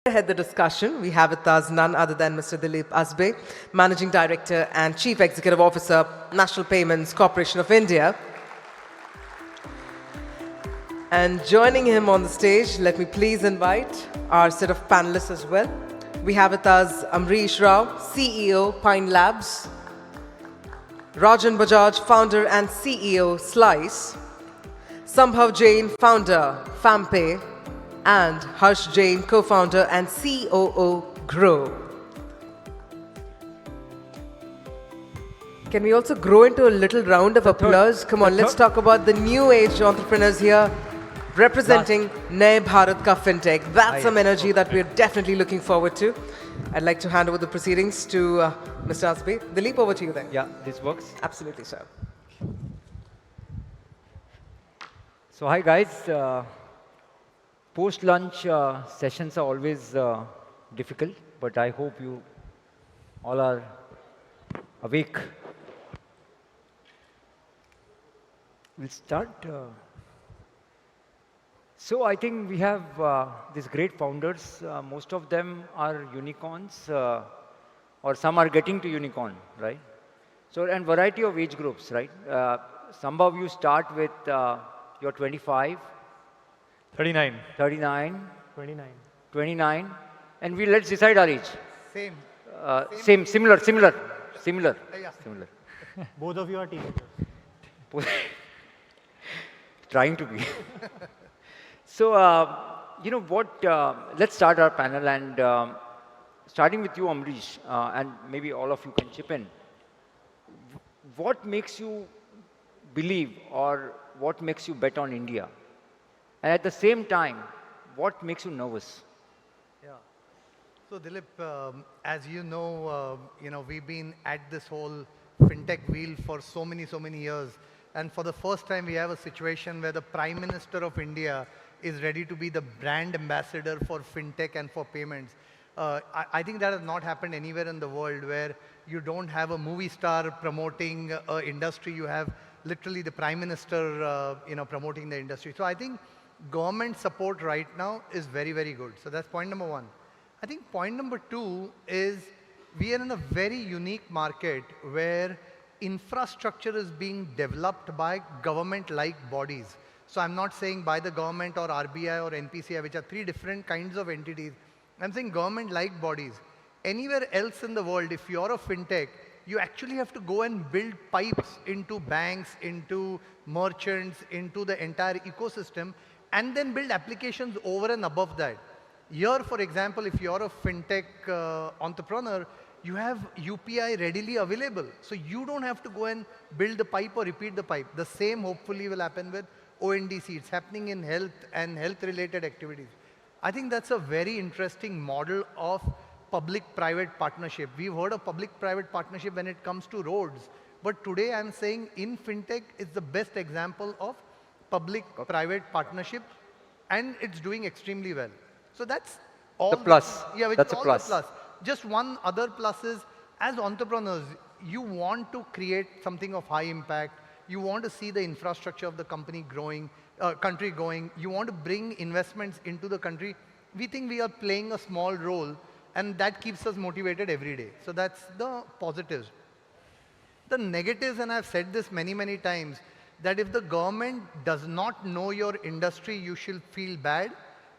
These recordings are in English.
Head the discussion, we have with us none other than Mr. Dilip Asbe, Managing Director and Chief Executive Officer, National Payments Corporation of India. And joining him on the stage, let me please invite our set of panelists as well. We have with us Amrish Rau, CEO, Pinelabs, Rajan Bajaj, founder and CEO, Slice, Sambhav Jain, founder, Fampay, and Harsh Jain, co-founder and COO, Groww. Can we also grow into a little round of applause? Come on, let's talk about the new age entrepreneurs here representing Naye Bharat Ka Fintech. That's some energy that we're definitely looking forward to. I'd like to hand over the proceedings to Mr. Asbe. Dilip, over to you then. Yeah, this works. Absolutely, sir. So hi guys. Post-lunch sessions are always difficult, but I hope you all are awake. We'll start. So I think we have these great founders. Most of them are unicorns, or some are getting to unicorn, right? So, and variety of age groups, right? Sambhav, you start with your 25. 39. 39. 29. 29. And let's decide our age. Same. Similar. Yeah. Similar. Both of you are teenagers. Trying to be. So, you know what, let's start our panel and starting with you, Amrish, and maybe all of you can chip in. What makes you believe or what makes you bet on India? And at the same time, what makes you nervous? Yeah. So Dilip, as you know, we've been at this whole fintech wheel for so many years. And for the first time, we have a situation where the Prime Minister of India is ready to be the brand ambassador for fintech and for payments. I think that has not happened anywhere in the world where you don't have a movie star promoting an industry. You have literally the Prime Minister, promoting the industry. So I think government support right now is very good. So that's point number one. I think point number two is we are in a very unique market where infrastructure is being developed by government-like bodies. So I'm not saying by the government or RBI or NPCI, which are three different kinds of entities. I'm saying government-like bodies. Anywhere else in the world, if you're a fintech, you actually have to go and build pipes into banks, into merchants, into the entire ecosystem, and then build applications over and above that. Here, for example, if you're a fintech entrepreneur, you have UPI readily available. So you don't have to go and build the pipe or repeat the pipe. The same hopefully will happen with ONDC. It's happening in health and health-related activities. I think that's a very interesting model of public-private partnership. We've heard of public-private partnership when it comes to roads. But today I'm saying in fintech, it's the best example of public-private partnership, and it's doing extremely well. So that's all. The plus. Yeah, that's a plus. The plus. Just one other plus is, as entrepreneurs, you want to create something of high impact. You want to see the infrastructure of the company growing, country going. You want to bring investments into the country. We think we are playing a small role, and that keeps us motivated every day. So that's the positives. The negatives, and I've said this many times, that if the government does not know your industry, you should feel bad.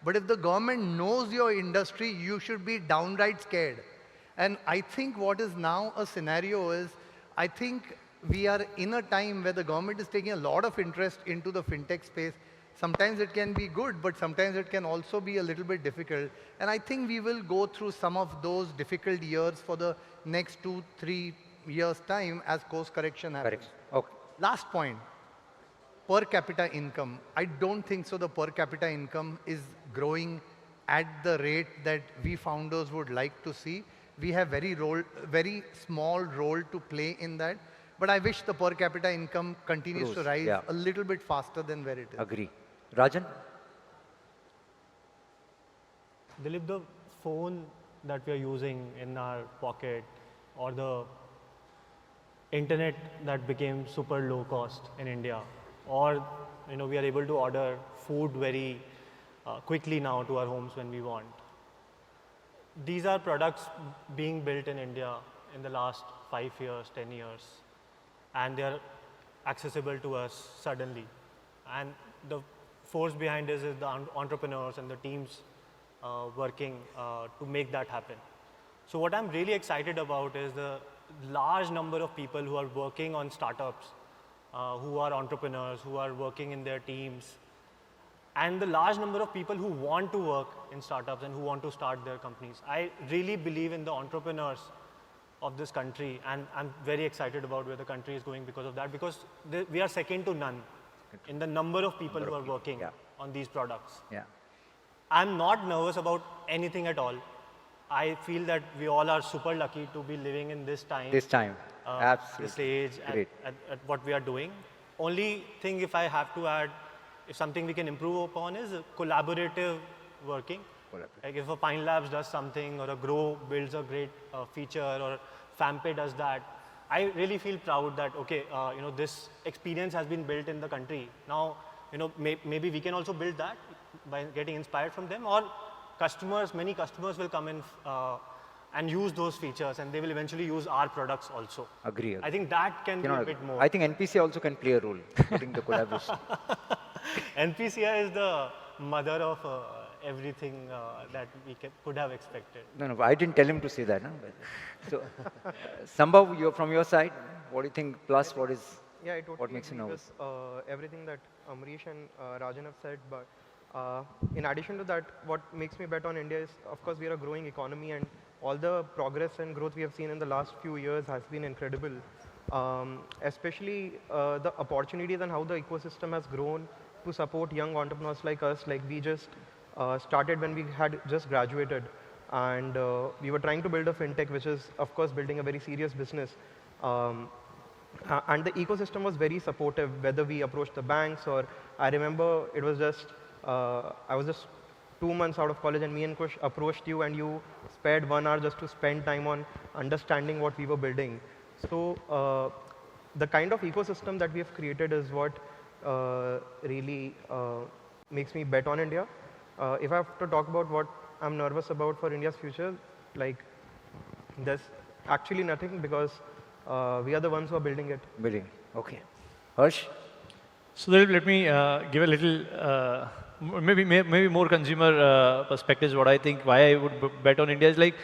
But if the government knows your industry, you should be downright scared. And I think what is now a scenario is, I think we are in a time where the government is taking a lot of interest into the fintech space. Sometimes it can be good, but sometimes it can also be a little bit difficult. And I think we will go through some of those difficult years for the next 2-3 years' time as course correction happens. Correct. Okay. Last point. Per capita income. I don't think so the per capita income is growing at the rate that we founders would like to see. We have very small role to play in that. But I wish the per capita income continues to rise a little bit faster than where it is. Agree. Rajan? Dilip, the phone that we are using in our pocket, or the internet that became super low cost in India, or we are able to order food very quickly now to our homes when we want. these are products being built in India in the last 5 years, 10 years, and they are accessible to us suddenly. And the force behind this is the entrepreneurs and the teams working to make that happen. So what I'm really excited about is the large number of people who are working on startups, who are entrepreneurs, who are working in their teams, and the large number of people who want to work in startups and who want to start their companies. I really believe in the entrepreneurs of this country, and I'm very excited about where the country is going because of that, because we are second to none in the number of people who are working on these products. Yeah. I'm not nervous about anything at all. I feel that we all are super lucky to be living in this time. This time, absolutely. This age, at what we are doing. Only thing, if I have to add, if something we can improve upon is collaborative working. Like if a Pinelabs does something, or a Groww builds a great feature, or Fampay does that, I really feel proud that, okay, this experience has been built in the country. Now, maybe we can also build that by getting inspired from them, or many customers will come in and use those features, and they will eventually use our products also. Agree. I think that can be a bit more. I think NPCI also can play a role in the collaboration. NPCI is the mother of everything that we could have expected. No, I didn't tell him to say that. No? So, Sambhav, from your side, what do you think? Plus, what makes you nervous? Everything that Amrish and Rajan have said, but in addition to that, what makes me bet on India is, of course, we are a growing economy, and all the progress and growth we have seen in the last few years has been incredible. Especially the opportunities and how the ecosystem has grown to support young entrepreneurs like us. Like we just started when we had just graduated, and we were trying to build a fintech, which is, of course, building a very serious business. And the ecosystem was very supportive, whether we approached the banks, or I remember it was just, I was just 2 months out of college, and me and Kush approached you, and you spared 1 hour just to spend time on understanding what we were building. So the kind of ecosystem that we have created is what really makes me bet on India. If I have to talk about what I'm nervous about for India's future, like there's actually nothing, because we are the ones who are building it. Okay. Harsh? So let me give a little, maybe more consumer perspectives. What I think, why I would bet on India is like,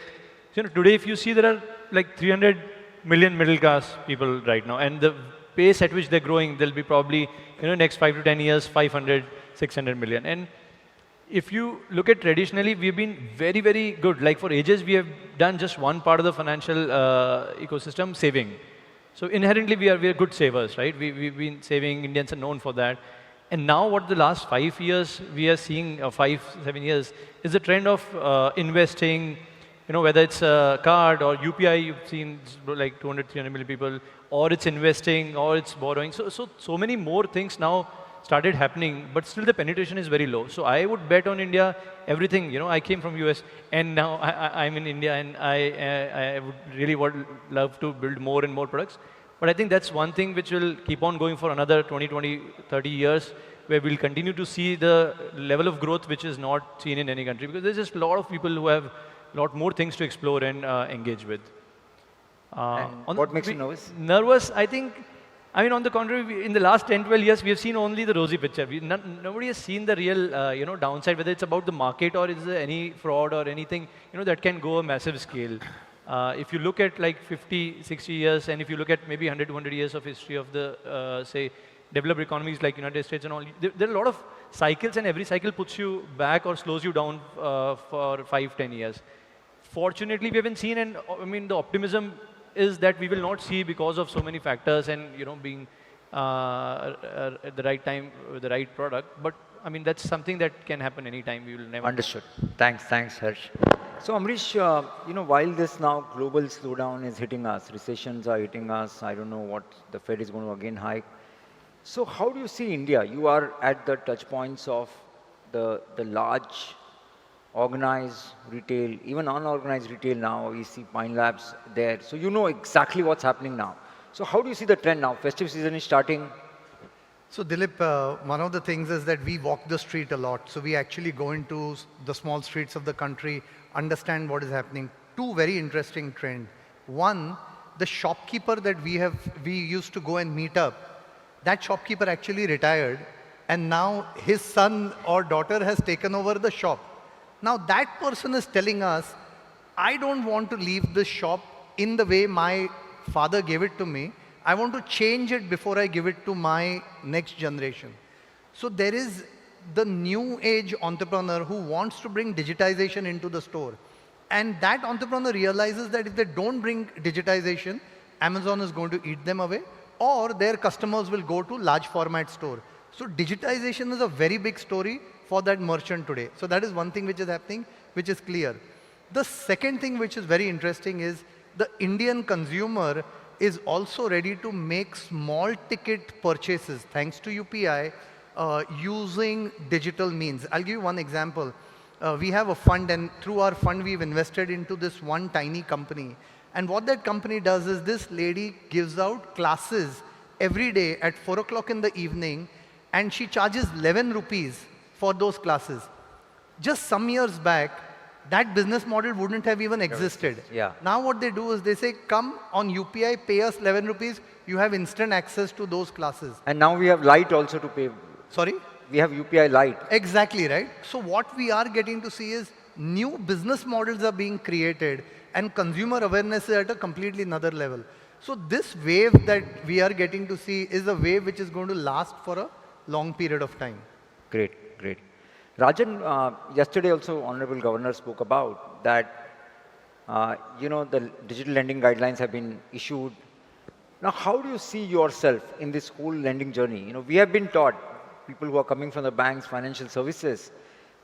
today if you see there are like 300 million middle class people right now, and the pace at which they're growing, there'll be probably, next 5 to 10 years, 500, 600 million. And if you look at traditionally, we've been very, very good. Like for ages, we have done just one part of the financial ecosystem, saving. So inherently, we are good savers, right? We've been saving. Indians are known for that. And now what the last 5 years we are seeing, 5-7 years, is the trend of investing, whether it's a card or UPI, you've seen like 200, 300 million people, or it's investing, or it's borrowing. So many more things now started happening, but still the penetration is very low. So I would bet on India, everything. I came from US, and now I'm in India, and I would really love to build more and more products. But I think that's one thing which will keep on going for another 20, 30 years, where we'll continue to see the level of growth which is not seen in any country, because there's just a lot of people who have a lot more things to explore and engage with. What makes you nervous? Nervous, I think, on the contrary, in the last 10, 12 years, we have seen only the rosy picture. Nobody has seen the real, downside, whether it's about the market or is there any fraud or anything, that can go a massive scale. If you look at like 50, 60 years, and if you look at maybe 100, 200 years of history of the, say, developed economies like United States and all, there are a lot of cycles, and every cycle puts you back or slows you down for 5, 10 years. Fortunately, we haven't seen, and the optimism is that we will not see, because of so many factors and being at the right time with the right product. But that's something that can happen anytime. We will never. Understood. Thanks, Harsh. So Amrish, while this now global slowdown is hitting us, recessions are hitting us. I don't know what the Fed is going to again hike. So how do you see India? You are at the touch points of the large organized retail, even unorganized retail now. We see Pinelabs there. So you know exactly what's happening now. So how do you see the trend now? Festive season is starting. So Dilip, one of the things is that we walk the street a lot. So we actually go into the small streets of the country, understand what is happening. Two very interesting trends. One, the shopkeeper that we used to go and meet up, that shopkeeper actually retired, and now his son or daughter has taken over the shop. Now that person is telling us, I don't want to leave this shop in the way my father gave it to me. I want to change it before I give it to my next generation. So there is the new age entrepreneur who wants to bring digitization into the store. And that entrepreneur realizes that if they don't bring digitization, Amazon is going to eat them away, or their customers will go to large format store. So digitization is a very big story for that merchant today. So that is one thing which is happening, which is clear. The second thing which is very interesting is the Indian consumer is also ready to make small ticket purchases thanks to UPI using digital means. I'll give you one example. We have a fund, and through our fund we've invested into this one tiny company. And what that company does is this lady gives out classes every day at 4 o'clock in the evening, and she charges 11 rupees for those classes. Just some years back, that business model wouldn't have even existed. Yeah. Now what they do is they say, come on UPI, pay us 11 rupees, you have instant access to those classes. And now we have Lite also to pay. Sorry? We have UPI Lite. Exactly, right? So what we are getting to see is new business models are being created, and consumer awareness is at a completely another level. So this wave that we are getting to see is a wave which is going to last for a long period of time. Great, great. Rajan, yesterday also Honorable Governor spoke about that, the digital lending guidelines have been issued. Now, how do you see yourself in this whole lending journey? We have been taught, people who are coming from the banks, financial services,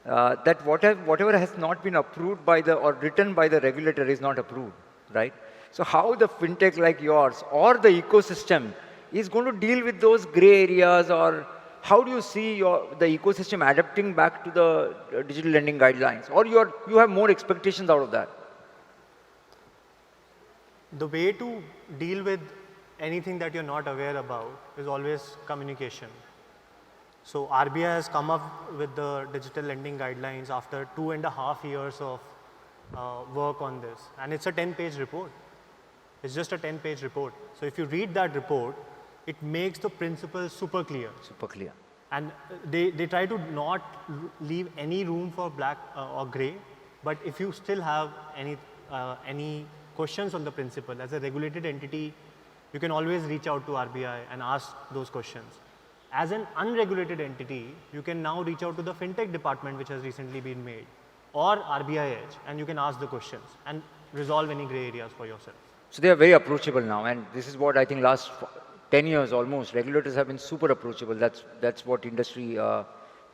that whatever has not been approved by or written by the regulator is not approved, right? So how the fintech like yours or the ecosystem is going to deal with those gray areas, or how do you see the ecosystem adapting back to the digital lending guidelines? Or you have more expectations out of that? The way to deal with anything that you're not aware about is always communication. So RBI has come up with the digital lending guidelines after 2.5 years of work on this. And it's a 10-page report. It's just a 10-page report. So if you read that report, it makes the principles super clear. Super clear. And they try to not leave any room for black or gray. But if you still have any questions on the principle, as a regulated entity, you can always reach out to RBI and ask those questions. As an unregulated entity, you can now reach out to the fintech department, which has recently been made, or RBI Edge, and you can ask the questions and resolve any gray areas for yourself. So they are very approachable now, and this is what I think last 10 years almost, regulators have been super approachable. That's what industry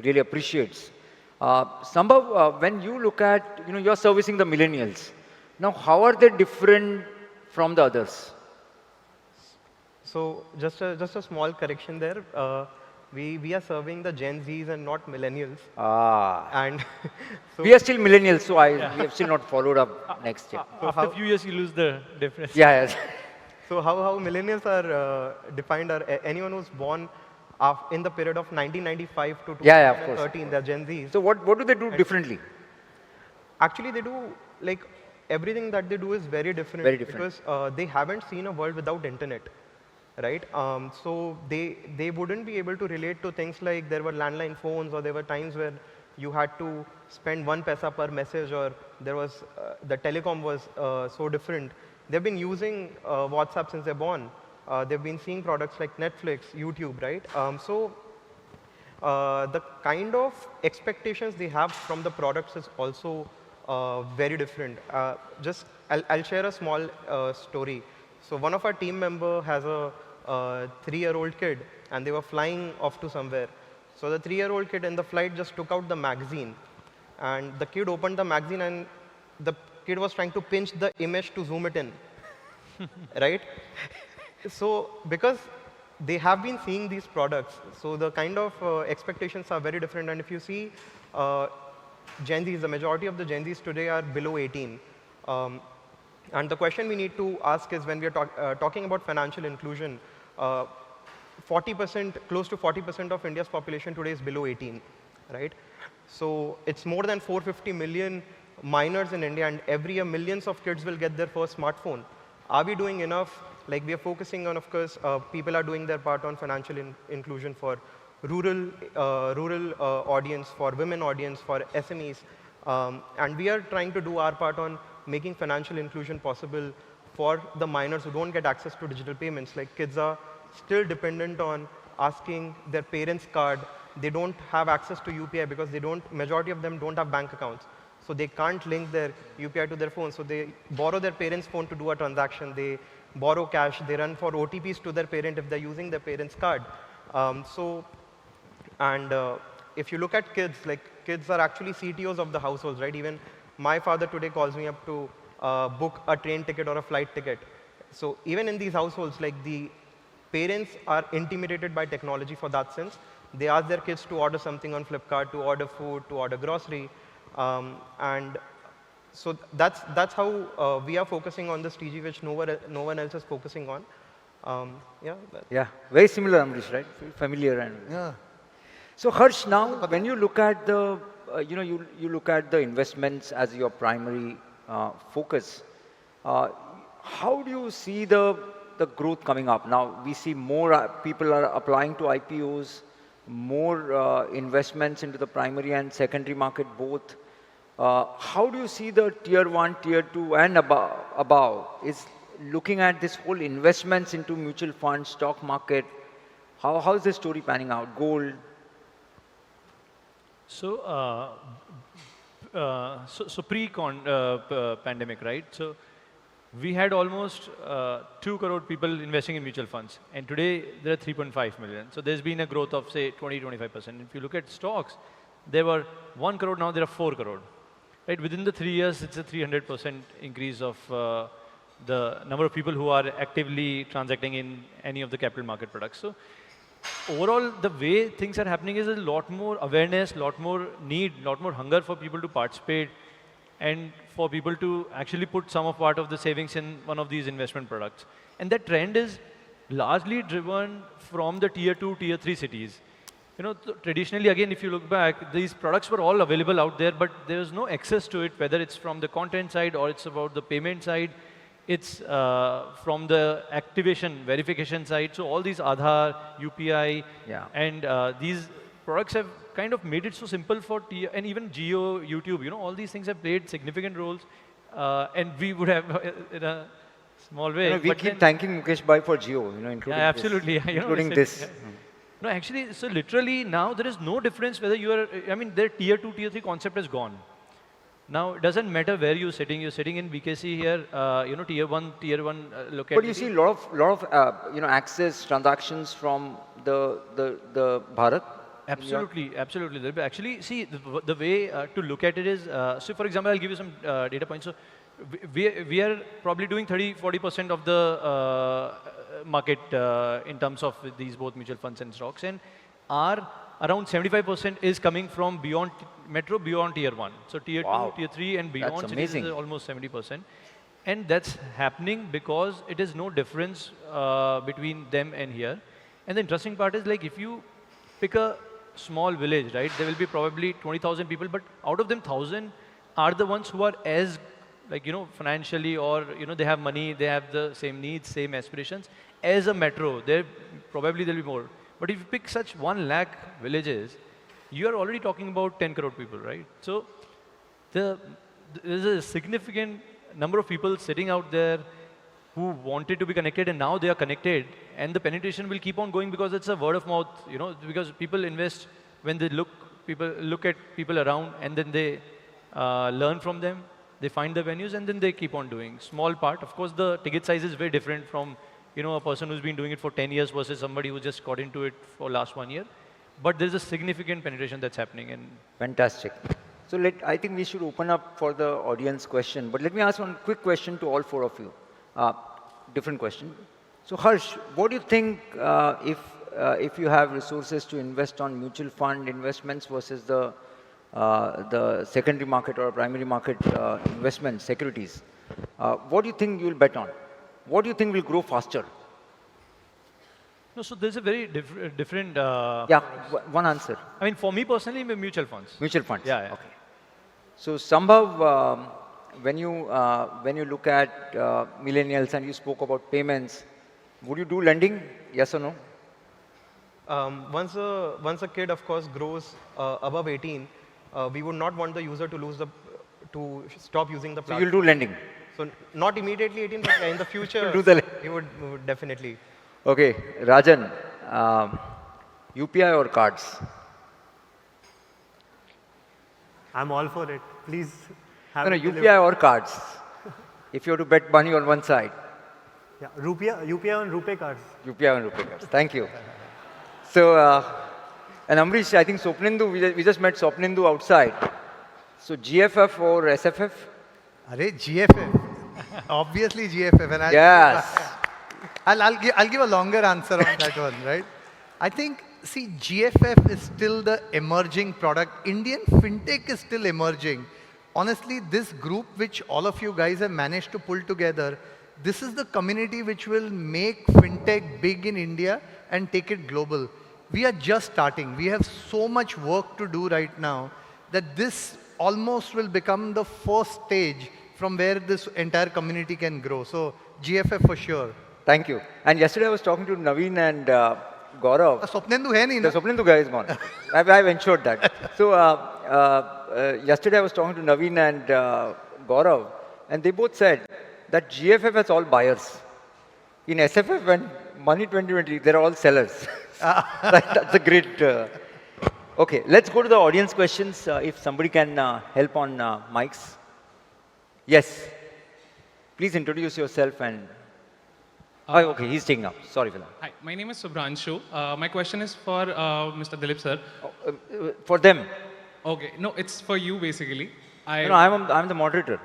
really appreciates. Sambhav, when you look at, you're servicing the millennials. Now, how are they different from the others? So just a small correction there. We are serving the Gen Zs and not millennials. And so We are still millennials, so we have still not followed up next year. So after a few years, you lose the difference. Yeah. So how millennials are defined are anyone who's born in the period of 1995 to 2013, they're Gen Zs. So what do they do differently? Actually, they do, like, everything that they do is very different. Very different. Because they haven't seen a world without internet, right? So they wouldn't be able to relate to things like there were landline phones, or there were times where you had to spend 1 paisa per message, or there was, the telecom was so different. They've been using WhatsApp since they're born. They've been seeing products like Netflix, YouTube, right? So the kind of expectations they have from the products is also very different. I'll share a small story. So one of our team member has a 3-year-old kid, and they were flying off to somewhere. So the 3-year-old kid in the flight just took out the magazine, and the kid opened the magazine, and the kid was trying to pinch the image to zoom it in, right? So because they have been seeing these products, so the kind of expectations are very different. And if you see Gen Zs, the majority of the Gen Zs today are below 18. And the question we need to ask is, when we are talking about financial inclusion, 40%, close to 40% of India's population today is below 18, right? So it's more than 450 million minors in India, and every year millions of kids will get their first smartphone. Are we doing enough? Like, we are focusing on, of course, people are doing their part on financial inclusion for rural audience, for women audience, for SMEs. And we are trying to do our part on making financial inclusion possible for the minors who don't get access to digital payments. Like, kids are still dependent on asking their parents' card. They don't have access to UPI because majority of them don't have bank accounts. So they can't link their UPI to their phone. So they borrow their parents' phone to do a transaction. They borrow cash. They run for OTPs to their parent if they're using their parents' card. If you look at kids, like, kids are actually CTOs of the households, right? Even my father today calls me up to book a train ticket or a flight ticket. So even in these households, like, the parents are intimidated by technology for that sense. They ask their kids to order something on Flipkart, to order food, to order grocery. And so that's how we are focusing on this TG, which no one else is focusing on. Yeah, very similar, Amrish, right? Familiar. And Yeah. so Harsh, now when you look at the, you look at the investments as your primary focus, how do you see the growth coming up? Now we see more people are applying to IPOs, more investments into the primary and secondary market both. How do you see the tier 1, tier 2 and above is looking at this whole investments into mutual funds, stock market? How is the story panning out? Gold? So, pre-pandemic, right? So we had almost 2 crore people investing in mutual funds, and today there are 3.5 million. So there's been a growth of, say, 20-25%. If you look at stocks, there were 1 crore, now there are 4 crore. Right? Within the 3 years, it's a 300% increase of the number of people who are actively transacting in any of the capital market products. So overall, the way things are happening is a lot more awareness, a lot more need, a lot more hunger for people to participate and for people to actually put some of part of the savings in one of these investment products. And that trend is largely driven from the tier 2, tier 3 cities. Traditionally, again, if you look back, these products were all available out there, but there was no access to it, whether it's from the content side or it's about the payment side. It's from the activation, verification side. So all these Aadhaar, UPI, and these products have kind of made it so simple for and even Geo, YouTube, all these things have played significant roles. And we would have, in a small way. We keep thanking Mukesh Bhai for Geo, including absolutely. This, including this. No, actually, so literally now there is no difference whether you are, their tier 2, tier 3 concept is gone. Now, it doesn't matter where you're sitting in BKC here, tier 1 locality. But you see a lot of access transactions from the Bharat. Absolutely. Actually, see, the way to look at it is, so for example, I'll give you some data points. So we are probably doing 30-40% of the market in terms of these both mutual funds and stocks, and our around 75% is coming from beyond metro, beyond tier 1. So tier 2, tier 3 and beyond cities is almost 70%. And that's happening because it is no difference between them and here. And the interesting part is, like, if you pick a small village, right, there will be probably 20,000 people, but out of them, 1,000 are the ones who are as, like, financially, or, they have money, they have the same needs, same aspirations as a metro. Probably there'll be more. But if you pick such 1 lakh villages, you are already talking about 10 crore people, right? So there's a significant number of people sitting out there who wanted to be connected, and now they are connected, and the penetration will keep on going because it's a word of mouth, because people invest when they look at people around, and then they learn from them, they find the venues, and then they keep on doing. Small part, of course, the ticket size is very different from a person who's been doing it for 10 years versus somebody who just got into it for last 1 year. But there's a significant penetration that's happening. And fantastic. So I think we should open up for the audience question. But let me ask one quick question to all 4 of you. Different question. So Harsh, what do you think if you have resources to invest on mutual fund investments versus the secondary market or primary market investment securities, what do you think you'll bet on? What do you think will grow faster? No, so there's a very different. Yeah, one answer. I mean, for me personally, mutual funds. Mutual funds. Yeah, yeah. Okay. So Sambhav, when you look at millennials and you spoke about payments, would you do lending? Yes or no? Once a kid, of course, grows above 18, we would not want the user to stop using the So platform. you'll do lending. So not immediately 18, but in the future, Do the we would definitely. Okay, Rajan, UPI or cards? I'm all for it. Please have No, no, it delivered. UPI or cards. If you have to bet money on one side, Yeah, UPI on Rupee cards. UPI and RuPay cards. Thank you. So, and Amrish, I think Swapnindu, we just met Swapnindu outside. So GFF or SFF? Arey, GFF. Obviously GFF. And Yes. I'll give a longer answer on that one, right? I think, see, GFF is still the emerging product. Indian fintech is still emerging. Honestly, this group which all of you guys have managed to pull together, this is the community which will make fintech big in India and take it global. We are just starting. We have so much work to do right now that this almost will become the first stage from where this entire community can grow. So GFF for sure. Thank you. And yesterday I was talking to Naveen and Gaurav. Swapnendu hai nahi The na? Swapnindu guy is gone. I've ensured that. So yesterday I was talking to Naveen and Gaurav, and they both said that GFF has all buyers. In SFF and Money 2020, they're all sellers. Right, that's a great. Okay, let's go to the audience questions. If somebody can help on mics. Yes. Please introduce yourself and. Oh, okay, he's taking up. Sorry for that. Hi, my name is Subhranshu. My question is for Mr. Dilip, sir. For them. Okay, no, it's for you basically. No, I'm the moderator.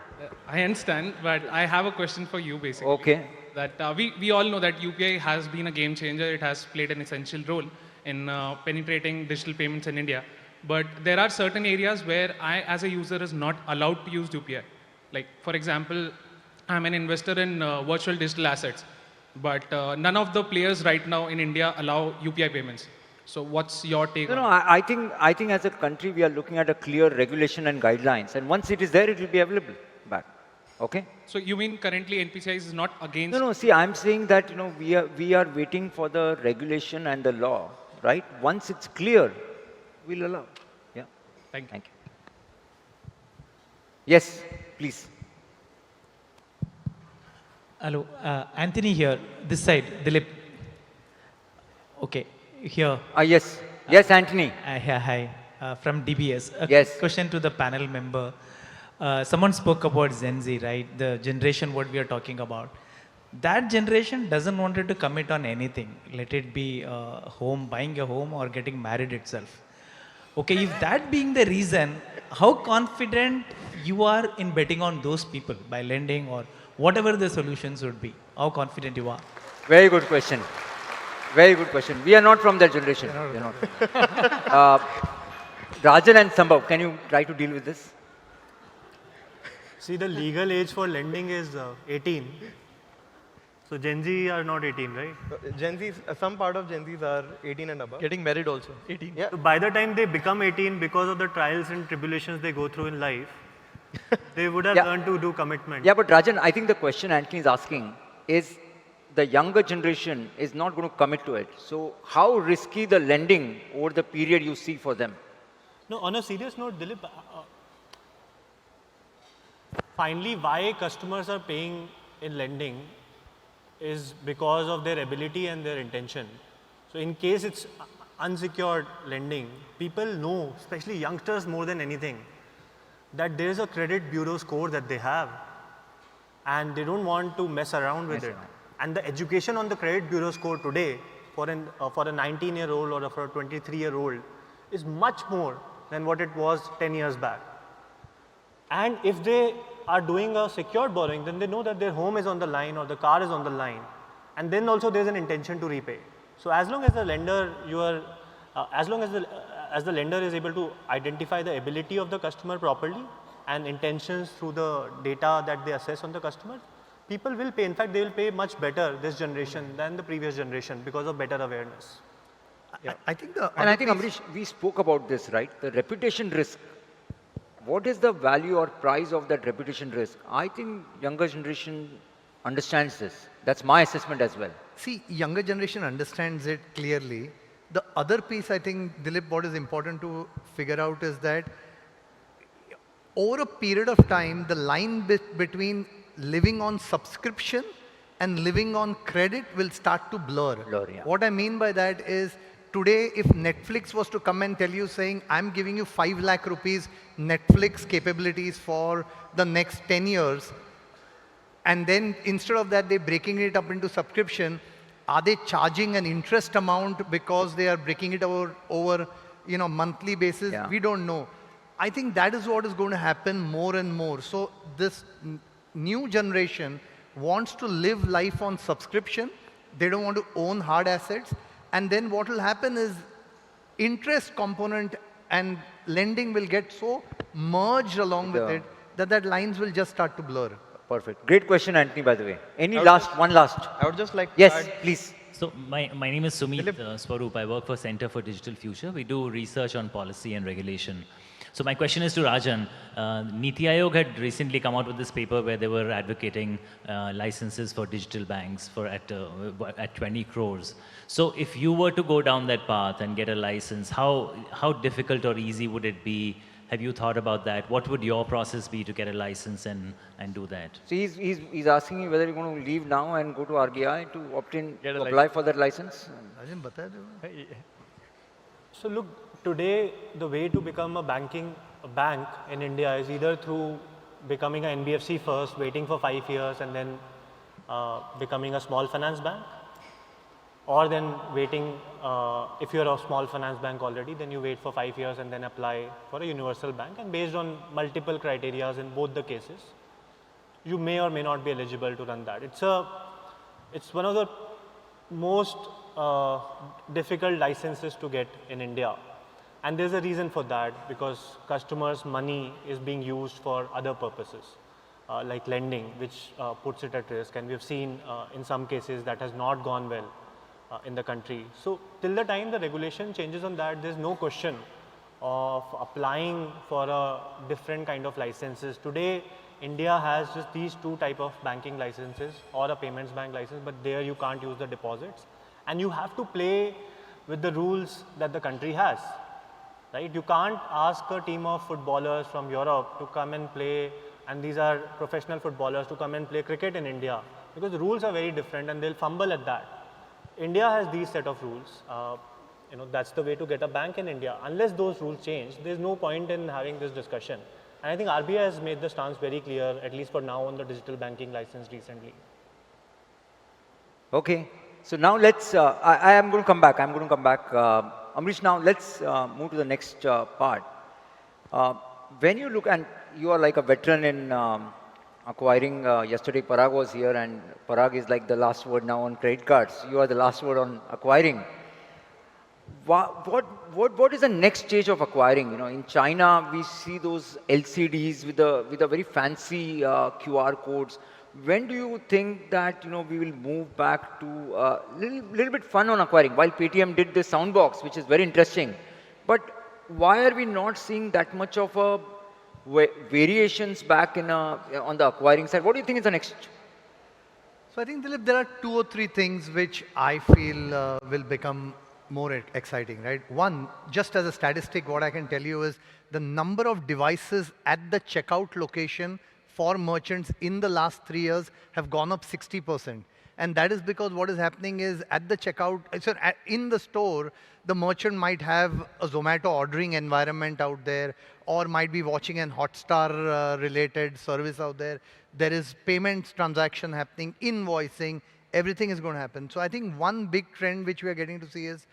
I understand, but I have a question for you basically. Okay. That we all know that UPI has been a game changer. It has played an essential role in penetrating digital payments in India. But there are certain areas where I, as a user, is not allowed to use UPI. Like, for example, I'm an investor in virtual digital assets. But none of the players right now in India allow UPI payments. So what's your take No, on no, I think as a country we are looking at a clear regulation and guidelines, and once it is there, it will be available back. Okay? So you mean currently NPCI is not against? No, no. See, I'm saying that we are waiting for the regulation and the law, right? Once it's clear, we'll allow. Yeah. Thank you. Thank you. Yes, please. Hello, Anthony here, this side, Dilip. Okay, here. Yes. Yes, Anthony. Hi, from DBS. A Yes. question to the panel member. Someone spoke about Gen Z, right? The generation what we are talking about. That generation doesn't want to commit on anything. Let it be home, buying a home or getting married itself. Okay, if that being the reason, how confident you are in betting on those people by lending or whatever the solutions would be? How confident you are? Very good question. Very good question. We are not from that generation. We are not. Rajan and Sambhav, can you try to deal with this? See, the legal age for lending is 18. So Gen Z are not 18, right? Gen Zs, some part of Gen Zs are 18 and above. Getting married also. 18. Yeah. So by the time they become 18, because of the trials and tribulations they go through in life, they would have Yeah. learned to do commitment. Yeah, but Rajan, I think the question Anthony is asking is the younger generation is not going to commit to it. So how risky the lending over the period you see for them? No, on a serious note, Dilip, finally why customers are paying in lending is because of their ability and their intention. So in case it's unsecured lending, people know, especially youngsters more than anything, that there is a credit bureau score that they have and they don't want to mess around with it. And the education on the credit bureau score today for a 19-year-old or for a 23-year-old is much more than what it was 10 years back. And if they are doing a secured borrowing, then they know that their home is on the line or the car is on the line. And then also there's an intention to repay. So as long as the lender, as the lender is able to identify the ability of the customer properly and intentions through the data that they assess on the customer, people will pay. In fact, they will pay much better this generation than the previous generation because of better awareness. I think the And other I think, piece- Amrish, we spoke about this, right? The reputation risk. What is the value or price of that reputation risk? I think younger generation understands this. That's my assessment as well. See, younger generation understands it clearly. The other piece I think, Dilip, what is important to figure out is that over a period of time, the line between living on subscription and living on credit will start to blur. Yeah. What I mean by that is, today, if Netflix was to come and tell you saying, I'm giving you 5 lakh rupees Netflix capabilities for the next 10 years, and then instead of that, they're breaking it up into subscription, are they charging an interest amount because they are breaking it over monthly basis? Yeah. We don't know. I think that is what is going to happen more and more. So this new generation wants to live life on subscription. They don't want to own hard assets. And then what will happen is interest component and lending will get so merged along with it that lines will just start to blur. Perfect. Great question, Anthony, by the way. Any I would last, just- one last? I would just like to Yes, add, please. So my name is Sumit Swaroop. I work for Center for Digital Future. We do research on policy and regulation. So my question is to Rajan. Niti Aayog had recently come out with this paper where they were advocating licenses for digital banks at 20 crores. So if you were to go down that path and get a license, how difficult or easy would it be? Have you thought about that? What would your process be to get a license and do that? So he's asking you whether you're going to leave now and go to RBI to apply for that license. Rajan, bata do. So look, today the way to become a bank in India is either through becoming an NBFC first, waiting for 5 years and then becoming a small finance bank, or then waiting, if you're a small finance bank already, then you wait for 5 years and then apply for a universal bank, and based on multiple criteria in both the cases, you may or may not be eligible to run that. It's one of the most difficult licenses to get in India. And there's a reason for that, because customers' money is being used for other purposes, like lending, which puts it at risk. And we've seen in some cases that has not gone well in the country. So till the time the regulation changes on that, there's no question of applying for a different kind of licenses. Today, India has just these 2 type of banking licenses or a payments bank license, but there you can't use the deposits. And you have to play with the rules that the country has, right? You can't ask a team of footballers from Europe to come and play, and these are professional footballers, to come and play cricket in India, because the rules are very different and they'll fumble at that. India has these set of rules. That's the way to get a bank in India. Unless those rules change, there's no point in having this discussion. And I think RBI has made the stance very clear, at least for now, on the digital banking license recently. Okay. So now let's, I am going to come back. Amrish, now let's move to the next part. When you look, and you are like a veteran in acquiring, yesterday Parag was here, and Parag is like the last word now on credit cards. You are the last word on acquiring. What is the next stage of acquiring? In China, we see those LCDs with a very fancy QR codes. When do you think that we will move back to a little bit fun on acquiring? While Paytm did the soundbox, which is very interesting, but why are we not seeing that much of a variations back on the acquiring side? What do you think is the next? So I think, Dilip, there are 2 or 3 things which I feel will become more exciting, right? One, just as a statistic, what I can tell you is the number of devices at the checkout location for merchants in the last 3 years have gone up 60%. And that is because what is happening is at the checkout, in the store, the merchant might have a Zomato ordering environment out there, or might be watching an Hotstar related service out there. There is payments transaction happening, invoicing, everything is going to happen. So I think one big trend which we are getting to see is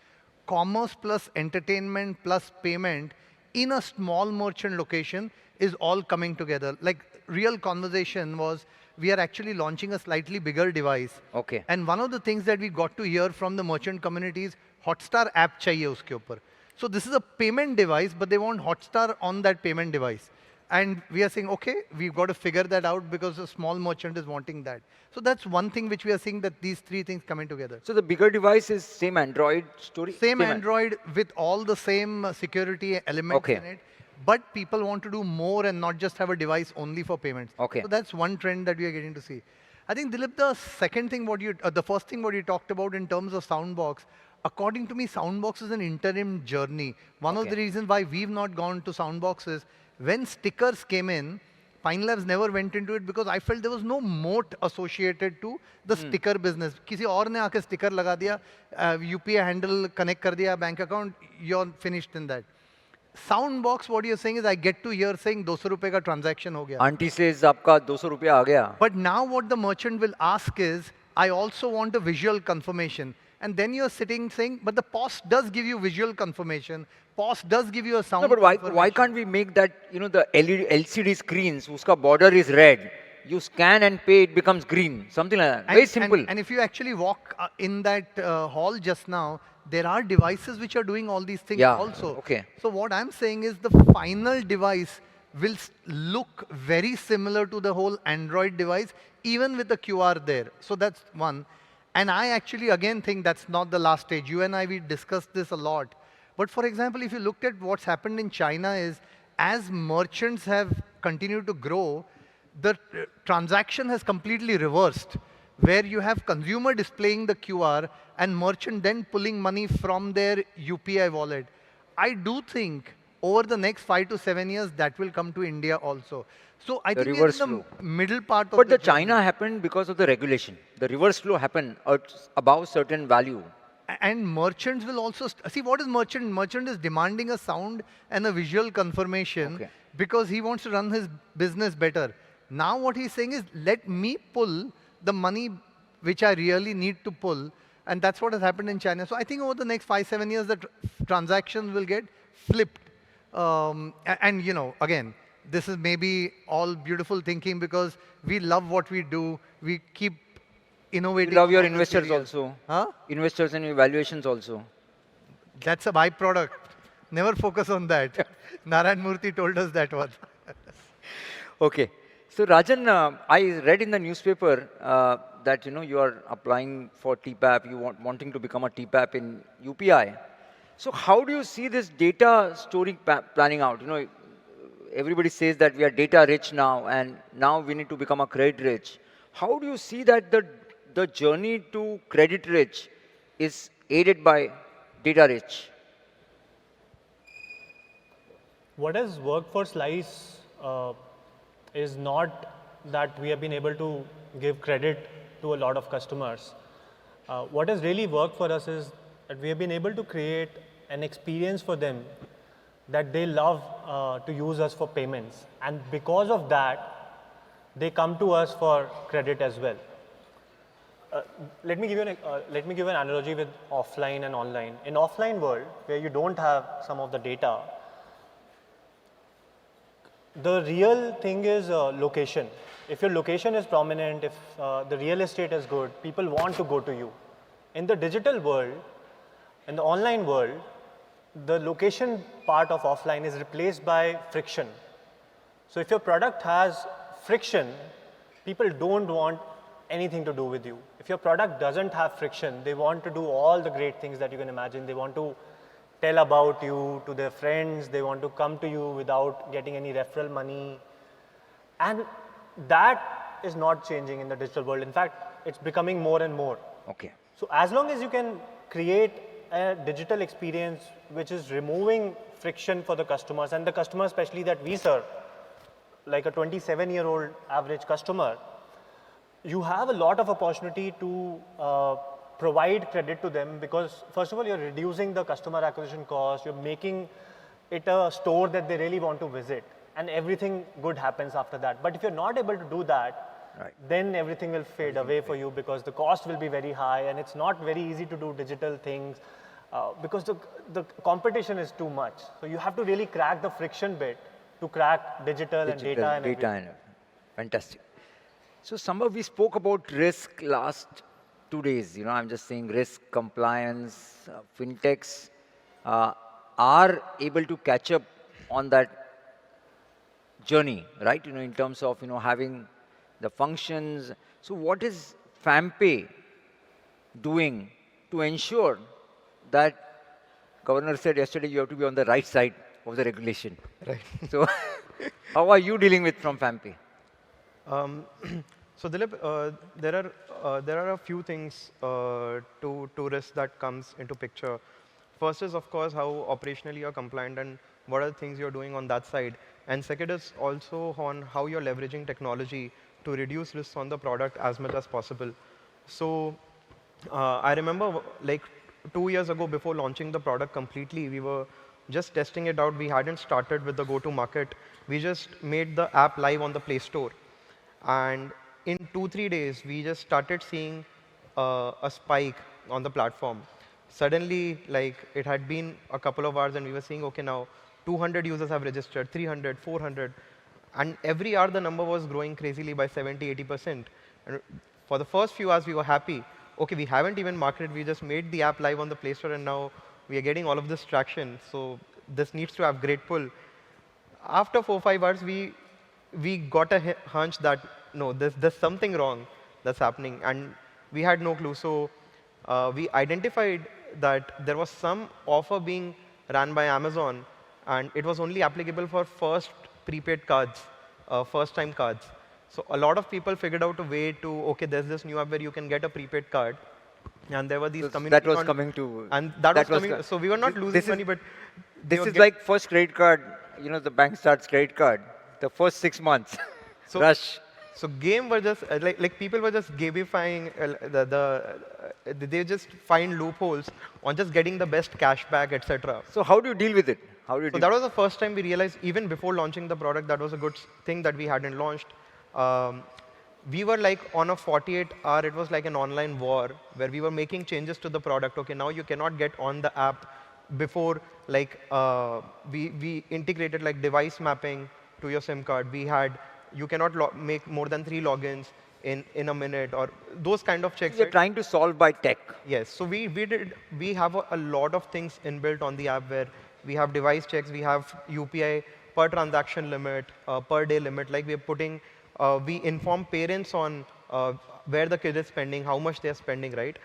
commerce plus entertainment plus payment in a small merchant location is all coming together. Like, real conversation was, we are actually launching a slightly bigger device. Okay. And one of the things that we got to hear from the merchant community is Hotstar app chahiye uske upar. So this is a payment device, but they want Hotstar on that payment device. And we are saying, okay, we've got to figure that out because a small merchant is wanting that. So that's one thing which we are seeing, that these three things coming together. So the bigger device is same Android story? Same Android with all the same security elements in it. But people want to do more and not just have a device only for payments. Okay. So that's one trend that we are getting to see. I think, Dilip, the second thing, the first thing what you talked about in terms of Soundbox, according to me, Soundbox is an interim journey. One of the reasons why we've not gone to Soundbox is when stickers came in, Pinelabs never went into it because I felt there was no moat associated to the sticker business. किसी और ने आके sticker लगा दिया, UPI handle connect कर दिया, bank account, you're finished in that. Soundbox, what you're saying is I get to hear saying 200 रुपए का transaction हो गया. Auntie says आपका 200 रुपया आ गया. But now what the merchant will ask is, I also want a visual confirmation. And then you're sitting saying, but the POS does give you visual confirmation. POS does give you a sound. No, but why can't we make that, you know, the LED, LCD screens, whose border is red, you scan and pay, it becomes green, something like that. Very simple. And if you actually walk in that hall just now, there are devices which are doing all these things also. Okay. So what I'm saying is the final device will look very similar to the whole Android device, even with the QR there. So that's one. And I actually, again, think that's not the last stage. You and I, we discussed this a lot. But for example, if you looked at what's happened in China is, as merchants have continued to grow, the transaction has completely reversed, where you have consumer displaying the QR and merchant then pulling money from their UPI wallet. I do think over the next 5 to 7 years, that will come to India also. So I think we're in the middle part of But the journey. China happened because of the regulation. The reverse flow happened at above certain value. And merchants will also, see what is merchant? Merchant is demanding a sound and a visual confirmation because he wants to run his business better. Now what he's saying is, let me pull the money which I really need to pull. And that's what has happened in China. So I think over the next 5, 7 years, the transactions will get flipped. And you know, again, this is maybe all beautiful thinking because we love what we do. We keep innovating. You love your investors also. Huh? Investors and evaluations also. That's a byproduct. Never focus on that. Narayan Murthy told us that one. Okay. So Rajan, I read in the newspaper that you are applying for TPAP, you wanting to become a TPAP in UPI. So how do you see this data story planning out? Everybody says that we are data rich now, and now we need to become a credit rich. How do you see that the journey to credit rich is aided by data rich? What has worked for Slice is not that we have been able to give credit to a lot of customers. What has really worked for us is that we have been able to create an experience for them that they love to use us for payments. And because of that, they come to us for credit as well. Let me give you an analogy with offline and online. In offline world, where you don't have some of the data, the real thing is location. If your location is prominent, if the real estate is good, people want to go to you. In the digital world, in the online world, the location part of offline is replaced by friction. So if your product has friction, people don't want anything to do with you. If your product doesn't have friction, they want to do all the great things that you can imagine. They want to tell about you to their friends. They want to come to you without getting any referral money. And that is not changing in the digital world. In fact, it's becoming more and more. Okay. So as long as you can create a digital experience which is removing friction for the customers, and the customers especially that we serve, like a 27-year-old average customer, you have a lot of opportunity to provide credit to them because, first of all, you're reducing the customer acquisition cost, you're making it a store that they really want to visit, and everything good happens after that. But if you're not able to do that, then everything will fade away for you because the cost will be very high and it's not very easy to do digital things because the competition is too much. So you have to really crack the friction bit to crack digital and data and everything. Fantastic. So Sambhav, we spoke about risk last 2 days. I'm just saying risk, compliance, fintechs are able to catch up on that journey, right? In terms of, having the functions. So what is Fampay doing to ensure that Governor said yesterday you have to be on the right side of the regulation, right? So how are you dealing with from Fampay? So Dilip, there are a few things to risk that comes into picture. First is, of course, how operationally you're compliant and what are the things you're doing on that side. And second is also on how you're leveraging technology to reduce risks on the product as much as possible. So I remember like 2 years ago, before launching the product completely, we were just testing it out. We hadn't started with the go-to-market. We just made the app live on the Play Store. And in 2-3 days, we just started seeing a spike on the platform. Suddenly, like, it had been a couple of hours and we were seeing, okay, now 200 users have registered, 300, 400. And every hour, the number was growing crazily by 70, 80%. And for the first few hours, we were happy. Okay, we haven't even marketed. We just made the app live on the Play Store, and now we are getting all of this traction. So this needs to have great pull. After 4-5 hours, we got a hunch that, no, there's something wrong that's happening. And we had no clue. So we identified that there was some offer being ran by Amazon, and it was only applicable for first prepaid cards, first-time cards. So a lot of people figured out a way to, okay, there's this new app where you can get a prepaid card. And there were these community. That was coming to. And that was coming. So we were not losing money, but. This is like first credit card, the bank starts credit card, the first 6 months. So, rush. So game were just, like people were just gamifying, they just find loopholes on just getting the best cashback, etc. So how do you deal with it? So that was the first time we realized, even before launching the product, that was a good thing that we hadn't launched. We were like on a 48-hour, it was like an online war where we were making changes to the product. Okay, now you cannot get on the app before, like, we integrated like device mapping to your SIM card. We had, you cannot make more than 3 logins in a minute, or those kind of checks. So you're trying to solve by tech. Yes, so we have a lot of things inbuilt on the app where we have device checks, we have UPI per transaction limit, per day limit, like we're putting, we inform parents on where the kid is spending, how much they're spending, right?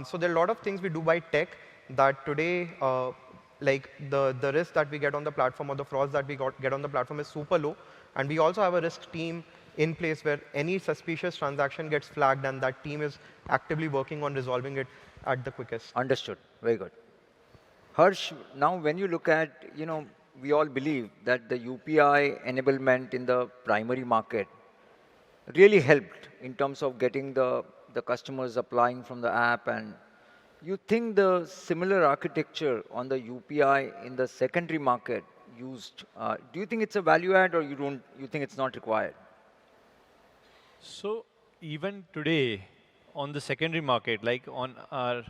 So there are a lot of things we do by tech that today, like the risk that we get on the platform or the frauds that we get on the platform is super low. And we also have a risk team in place where any suspicious transaction gets flagged, and that team is actively working on resolving it at the quickest. Understood. Very good. Harsh, now when you look at, we all believe that the UPI enablement in the primary market really helped in terms of getting the customers applying from the app. And you think the similar architecture on the UPI in the secondary market used, do you think it's a value add, or you think it's not required? So even today on the secondary market, like on our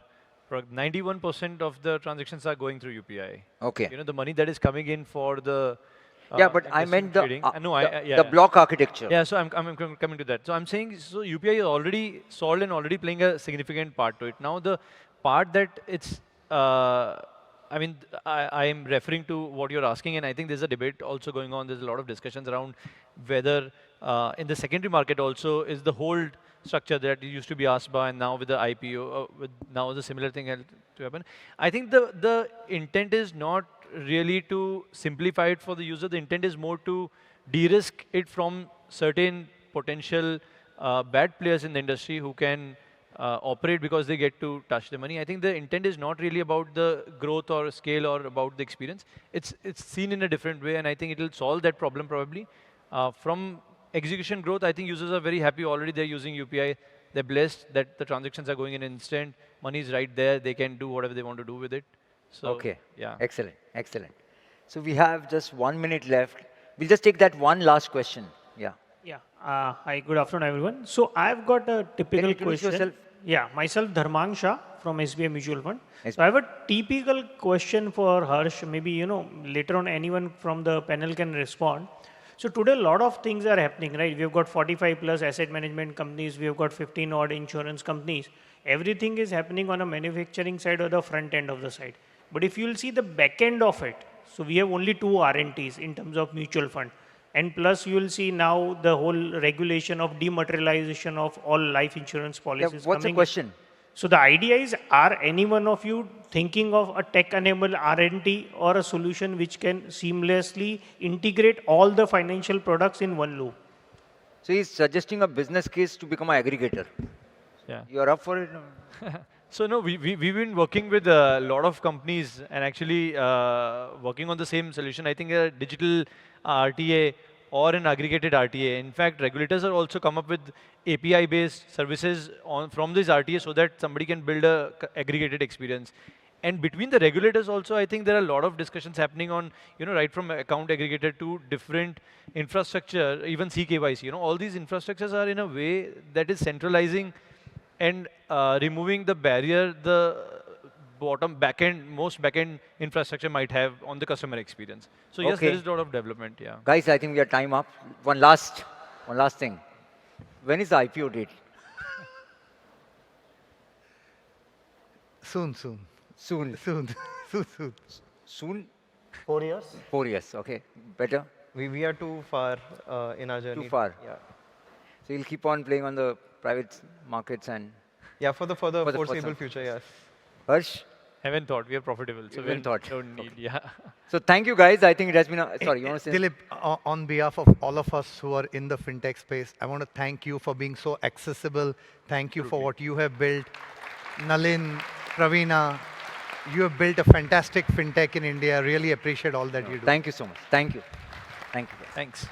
product, 91% of the transactions are going through UPI. Okay. The money that is coming in for the yeah, but I meant the block architecture. Yeah, so I'm coming to that. So I'm saying, so UPI is already solved and already playing a significant part to it. Now the part that it's, I mean, I am referring to what you're asking, and I think there's a debate also going on. There's a lot of discussions around whether in the secondary market also is the hold structure that used to be Asbe, and now with the IPO, now the similar thing has to happen. I think the intent is not really to simplify it for the user. The intent is more to de-risk it from certain potential bad players in the industry who can operate because they get to touch the money. I think the intent is not really about the growth or scale or about the experience. It's seen in a different way, and I think it will solve that problem probably. From execution growth, I think users are very happy already. They're using UPI. They're blessed that the transactions are going in instant. Money is right there. They can do whatever they want to do with it. So, okay. Yeah. Excellent. Excellent. So we have just 1 minute left. We'll just take that one last question. Yeah. Yeah. Hi, good afternoon, everyone. So I've got a typical question. Yourself? Yeah, myself, Dharmang Shah from SBI Mutual Fund. So I have a typical question for Harsh. Maybe, later on anyone from the panel can respond. So today, a lot of things are happening, right? We've got 45 plus asset management companies. We've got 15 odd insurance companies. Everything is happening on a manufacturing side or the front end of the side. But if you'll see the back end of it, so we have only 2 RNTs in terms of mutual fund. And plus, you will see now the whole regulation of dematerialization of all life insurance Yeah, policies what's the coming. question? So the idea is, are any one of you thinking of a tech-enabled R&D or a solution which can seamlessly integrate all the financial products in one loop? So he's suggesting a business case to become an aggregator. Yeah. You're up for it? So no, we've been working with a lot of companies and actually working on the same solution. I think a digital RTA or an aggregated RTA. In fact, regulators are also come up with API-based services from this RTA so that somebody can build a aggregated experience. And between the regulators also, I think there are a lot of discussions happening on, right from account aggregator to different infrastructure, even CKYC. All these infrastructures are in a way that is centralizing and removing the barrier the most backend infrastructure might have on the customer experience. So yes, there Okay. is a lot of development, yeah. Guys, I think we are time up. One last thing. When is the IPO date? Soon, soon, Soon. soon, soon, soon. Soon? 4 years? 4 years, okay. Better? We are too far in our journey. Too far. Yeah. So you'll keep on playing on the private markets and Yeah, for the For the foreseeable foreseeable future, yes. Harsh? Haven't thought, we are profitable. So Haven't we thought. don't need, yeah. So thank you guys. I think it has been a, sorry, you want to say? Dilip, on behalf of all of us who are in the fintech space, I want to thank you for being so accessible. Thank you for what you have built. Nalin, Praveena, you have built a fantastic fintech in India. Really appreciate all that you do. Thank you so much. Thank you. Thank you. Guys. Thanks.